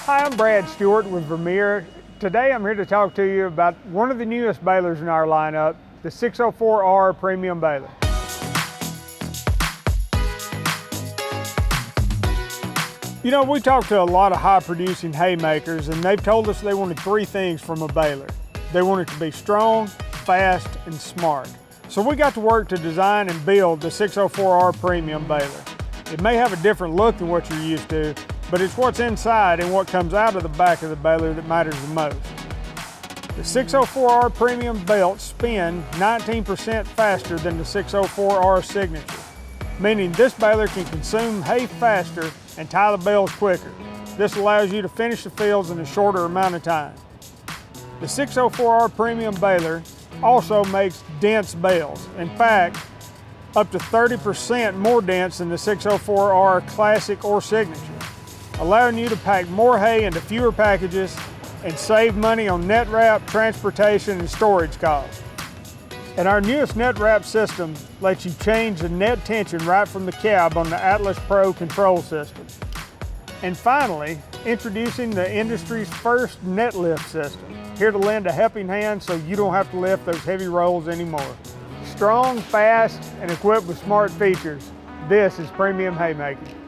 Hi, I'm Brad Stewart with Vermeer. Today I'm here to talk to you about one of the newest balers in our lineup, the 604R Premium Baler. You know, we talked to a lot of high-producing haymakers, and they've told us they wanted three things from a baler. They want it to be strong, fast, and smart. So we got to work to design and build the 604R Premium Baler. It may have a different look than what you're used to, but it's what's inside and what comes out of the back of the baler that matters the most. The 604R Premium belts spin 19% faster than the 604R Signature, meaning this baler can consume hay faster and tie the bales quicker. This allows you to finish the fields in a shorter amount of time. The 604R Premium baler also makes dense bales. In fact, up to 30% more dense than the 604R Classic or Signature, allowing you to pack more hay into fewer packages and save money on net wrap, transportation, and storage costs. And our newest net wrap system lets you change the net tension right from the cab on the Atlas Pro control system. And finally, introducing the industry's first net lift system, here to lend a helping hand so you don't have to lift those heavy rolls anymore. Strong, fast, and equipped with smart features, this is premium haymaking.